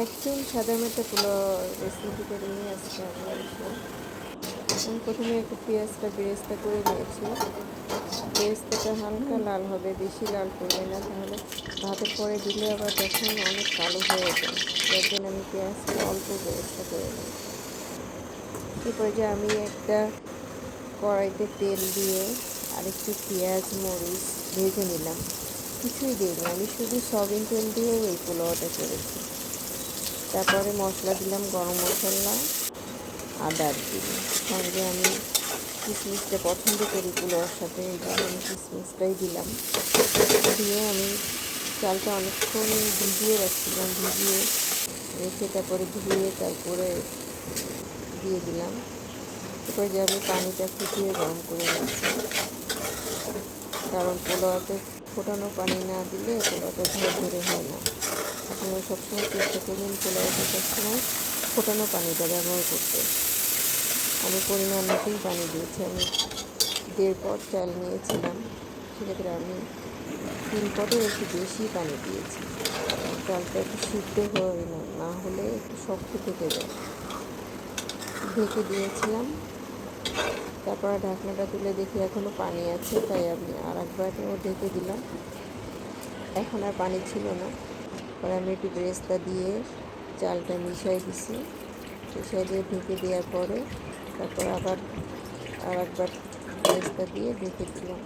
একদম সাদামাটা পোলাও রেসিপি করে নিয়ে আজকে আমি আসলাম। আমি প্রথমে একটু পেঁয়াজটা বেরেস্তা করে নিয়েছি। বেরেস্তাটা হালকা লাল হবে, বেশি লাল করবে না, তাহলে ভাতের পরে দিলে আবার তখন অনেক কালো হয়ে যায়। যার জন্য আমি পেঁয়াজটা অল্প বেরেস্তা করে নিই। এরপরে যে আমি একটা কড়াইতে তেল দিয়ে আরেকটু পেঁয়াজ মরিচ ভেজে নিলাম। কিছুই দিইনি, আমি শুধু সয়াবিন তেল দিয়ে এই পোলাওটা করেছি। তারপরে মশলা দিলাম গরম মশলা আর দারচিনি, সঙ্গে আমি কিশমিশটা পছন্দ করি পোলাওর সাথে, এই জন্য আমি কিশমিশটাই দিলাম। দিয়ে আমি চালটা অনেকক্ষণ ভিজিয়ে রাখছিলাম, ভিজিয়ে রেখে তারপরে ধুয়ে তারপরে দিয়ে দিলাম। এরপরে যে আমি পানিটা ফুটিয়ে গরম করে নিচ্ছি, কারণ পোলাওতে ফোটানো পানি না দিলে পোলাওটা ঝরঝরে হয় না। আপনারা সবসময় চেষ্টা করবেন পোলাওতে সবসময় ফোটানো পানিটা ব্যবহার করতে। আমি পরিমাণ মতোই পানি দিয়েছি। আমি 1.5 পট চাল নিয়েছিলাম, সেক্ষেত্রে আমি 3 পটের একটু বেশি পানি দিয়েছি। চালটা একটু সিদ্ধ হয় না হলে একটু শক্ত থেকে যায়। ঢেকে দিয়েছিলাম। তারপরে ঢাকনাটা তুলে দেখি এখনও পানি আছে, তাই আমি আর একবারও ঢেকে দিলাম। এখন আর পানি ছিল না। পরে আমি একটু বেরেস্তা দিয়ে চালটা মিশিয়ে দিছি। মিশিয়ে দিয়ে ঢেকে দেওয়ার পরে তারপর আবার আর একবার বেরেস্তা দিয়ে ঢেকে দিলাম।